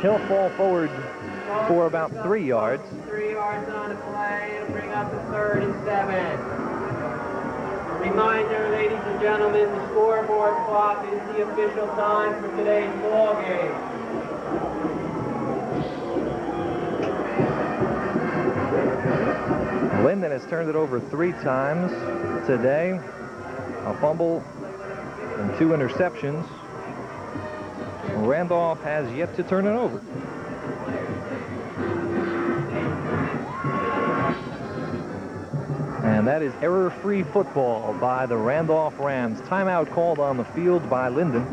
He'll fall forward for about 3 yards. 3 yards on the play and bring up the 3rd and 7. Reminder, ladies and gentlemen, the scoreboard clock is the official time for today's ball game. Linden has turned it over 3 times today. A fumble and 2 interceptions. Randolph has yet to turn it over. And that is error-free football by the Randolph Rams. Timeout called on the field by Linden.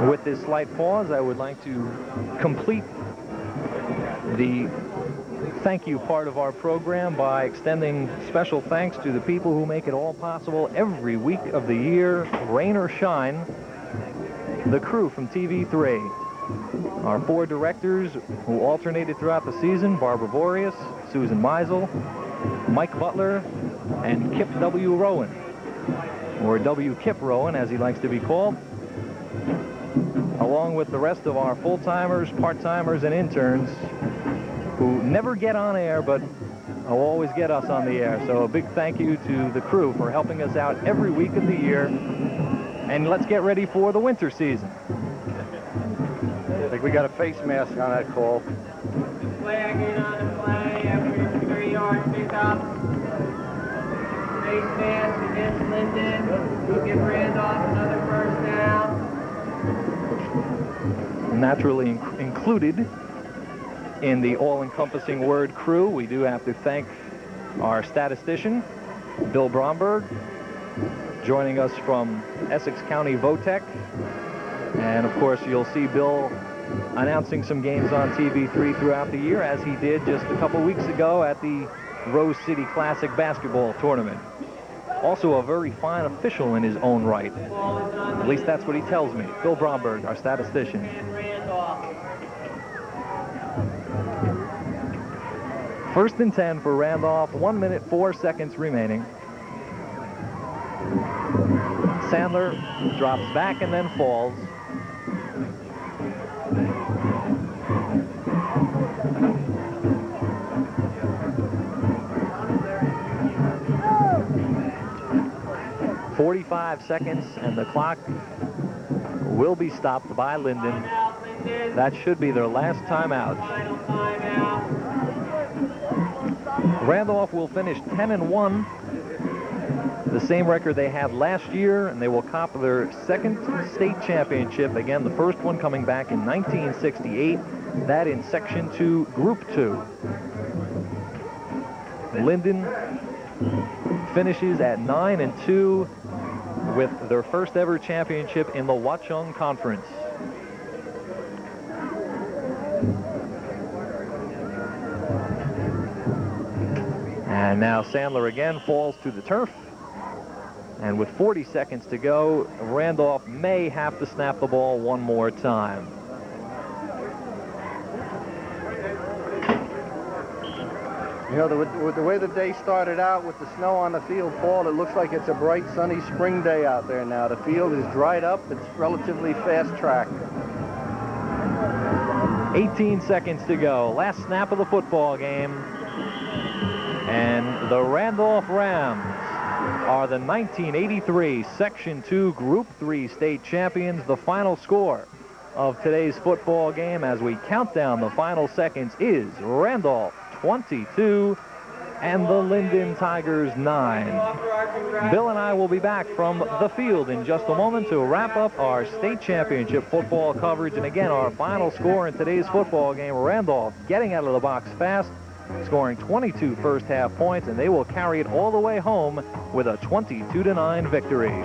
With this slight pause, I would like to complete the thank you part of our program by extending special thanks to the people who make it all possible every week of the year, rain or shine. The crew from TV3. Our 4 directors who alternated throughout the season: Barbara Boreas, Susan Meisel, Mike Butler, and Kip W. Rowan, or W. Kip Rowan as he likes to be called, along with the rest of our full-timers, part-timers, and interns who never get on air but will always get us on the air. So a big thank you to the crew for helping us out every week of the year. And let's get ready for the winter season. I think we got a face mask on that call. Flag in on the play after the 3-yard pickup. Face mask against Linden. We'll give Randolph another first down. Naturally included in the all-encompassing word crew, we do have to thank our statistician, Bill Bromberg, joining us from Essex County Votech. And of course, you'll see Bill announcing some games on TV3 throughout the year, as he did just a couple weeks ago at the Rose City Classic basketball tournament. Also a very fine official in his own right. At least that's what he tells me. Bill Bromberg, our statistician. First and 10 for Randolph. 1 minute, 4 seconds remaining. Sandler drops back and then falls. "45 seconds, and the clock will be stopped by Linden. That should be their last timeout. Randolph will finish 10-1, the same record they had last year, and they will cop their 2nd state championship. Again, the first one coming back in 1968, that in Section 2, Group 2. Linden finishes at 9-2 with their first ever championship in the Watchung Conference. And now Sandler again falls to the turf. And with 40 seconds to go, Randolph may have to snap the ball one more time. You know, with the way the day started out with the snow on the field, Paul, it looks like it's a bright, sunny spring day out there now. The field is dried up. It's relatively fast track. 18 seconds to go. Last snap of the football game. And the Randolph Rams are the 1983 Section 2 Group 3 state champions. The final score of today's football game as we count down the final seconds is Randolph 22 and the Linden Tigers 9. Bill and I will be back from the field in just a moment to wrap up our state championship football coverage. And again, our final score in today's football game, Randolph getting out of the box fast, scoring 22 first half points, and they will carry it all the way home with a 22-9 victory.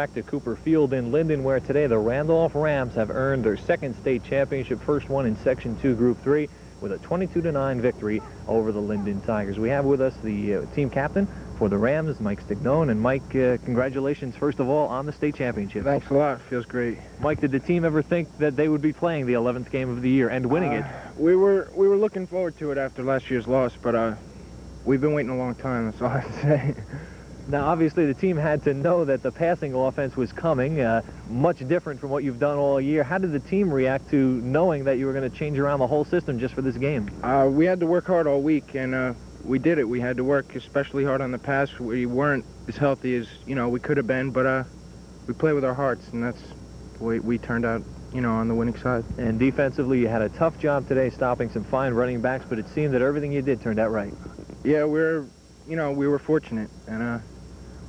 Back to Cooper Field in Linden, where today the Randolph Rams have earned their second state championship, first one in Section 2, Group 3, with a 22-9 victory over the Linden Tigers. We have with us the team captain for the Rams, Mike Stignone. And Mike, congratulations, first of all, on the state championship. Thanks a lot. Feels great. Mike, did the team ever think that they would be playing the 11th game of the year and winning it? We were looking forward to it after last year's loss, but we've been waiting a long time, that's all I have to say. Now, obviously, the team had to know that the passing offense was coming, much different from what you've done all year. How did the team react to knowing that you were going to change around the whole system just for this game? We had to work hard all week, and we did it. We had to work especially hard on the pass. We weren't as healthy as, we could have been, but we played with our hearts, and that's the way we turned out, on the winning side. And defensively, you had a tough job today stopping some fine running backs, but it seemed that everything you did turned out right. Yeah, we were fortunate, and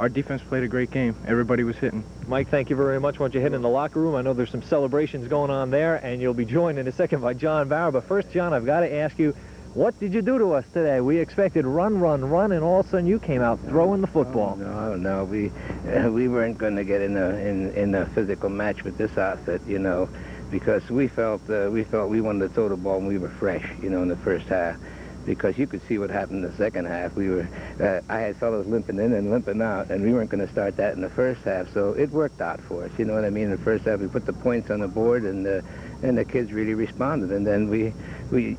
our defense played a great game. Everybody was hitting. Mike, thank you very much. Why don't you head in the locker room? I know there's some celebrations going on there, and you'll be joined in a second by John Bauer. But first, John, I've got to ask you, what did you do to us today? We expected run, and all of a sudden you came out throwing the football. No, we weren't going to get in a physical match with this outfit, because we felt we wanted to throw the ball when we were fresh, in the first half. Because you could see what happened in the second half. I had fellows limping in and limping out, and we weren't going to start that in the first half. So it worked out for us. You know what I mean? In the first half, we put the points on the board, and the kids really responded. And then we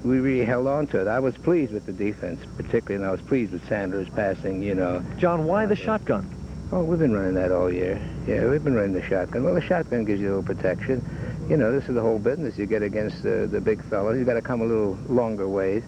really held on to it. I was pleased with the defense, particularly, and I was pleased with Sanders passing. John, why the shotgun? Oh, we've been running that all year. Yeah, we've been running the shotgun. Well, the shotgun gives you a little protection. This is the whole business. You get against the big fellas. You got to come a little longer ways.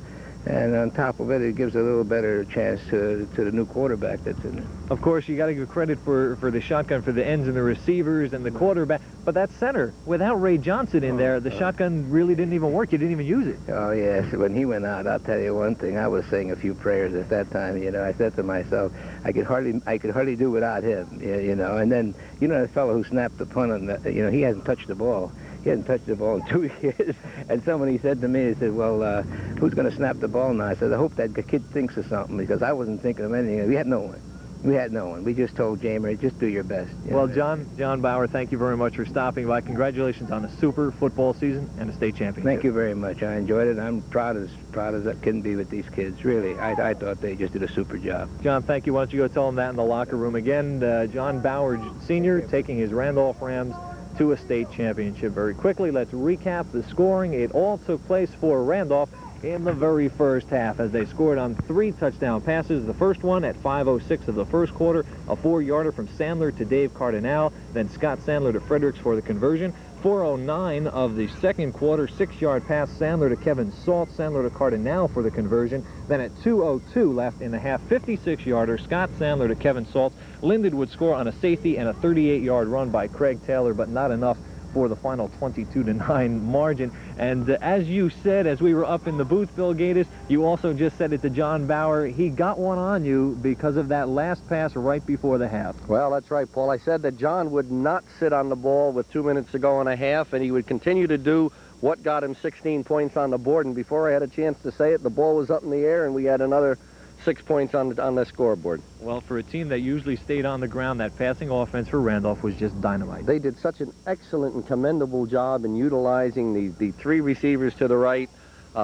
And on top of it, it gives a little better chance to the new quarterback that's in there. Of course, you got to give credit for the shotgun for the ends and the receivers and the quarterback. But that center, without Ray Johnson in there, the shotgun really didn't even work. You didn't even use it. Oh, yes. When he went out, I'll tell you one thing. I was saying a few prayers at that time. I said to myself, I could hardly do without him. And then, the fellow who snapped the punt, on he hasn't touched the ball. He hasn't touched the ball in 2 years. And somebody said to me, he said, well, who's going to snap the ball now? I said, I hope that kid thinks of something, because I wasn't thinking of anything. We had no one. We just told Jamer, just do your best. Well, John Bauer, thank you very much for stopping by. Congratulations on a super football season and a state championship. Thank you very much. I enjoyed it. I'm proud as I can be with these kids. Really, I thought they just did a super job. John, thank you. Why don't you go tell them that in the locker room again? John Bauer, Sr., taking his Randolph Rams to a state championship. Very quickly, let's recap the scoring. It all took place for Randolph in the very first half as they scored on 3 touchdown passes. The first one at 5:06 of the first quarter, a 4-yarder from Sandler to Dave Cardinal, then Scott Sandler to Fredericks for the conversion. 4:09 of the second quarter, 6-yard pass, Sandler to Kevin Salt, Sandler to Cardinal for the conversion. Then at 2:02 left in the half, 56-yarder, Scott Sandler to Kevin Salt. Linden would score on a safety and a 38-yard run by Craig Taylor, but not enough for the final 22-9 margin. And as you said, as we were up in the booth, Bill Gatis, you also just said it to John Bauer. He got one on you because of that last pass right before the half. Well, that's right, Paul. I said that John would not sit on the ball with 2 minutes to go and a half, and he would continue to do what got him 16 points on the board. And before I had a chance to say it, the ball was up in the air, and we had another 6 points on the scoreboard. Well, for a team that usually stayed on the ground, that passing offense for Randolph was just dynamite. They did such an excellent and commendable job in utilizing the 3 receivers to the right,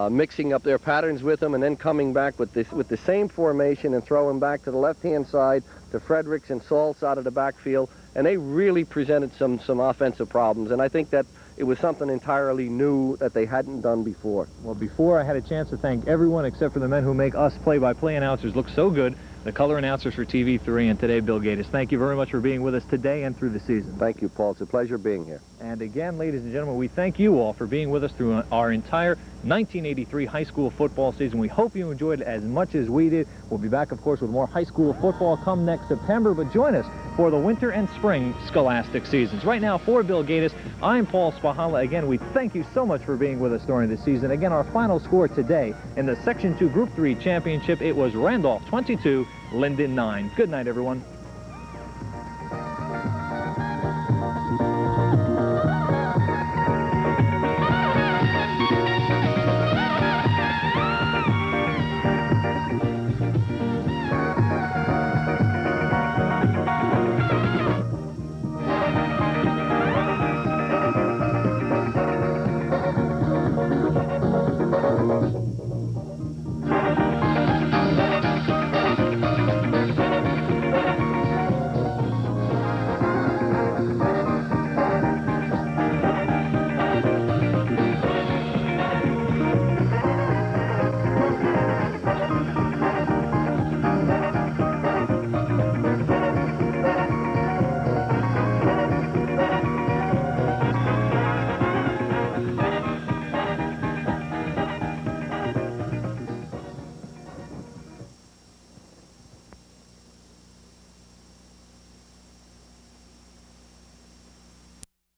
mixing up their patterns with them, and then coming back with the same formation and throwing back to the left-hand side to Fredericks and Salts out of the backfield. And they really presented some offensive problems. And I think that it was something entirely new that they hadn't done before. Well, before I had a chance to thank everyone except for the men who make us play-by-play announcers look so good, the color announcers for TV3, and today, Bill Gatis. Thank you very much for being with us today and through the season. Thank you, Paul. It's a pleasure being here. And again, ladies and gentlemen, we thank you all for being with us through our entire 1983 high school football season. We hope you enjoyed it as much as we did. We'll be back, of course, with more high school football come next September, but join us for the winter and spring scholastic seasons. Right now, for Bill Gatis, I'm Paul Spahala. Again, we thank you so much for being with us during the season. Again, our final score today in the Section 2 Group 3 Championship, it was Randolph 22, Linden 9. Good night, everyone.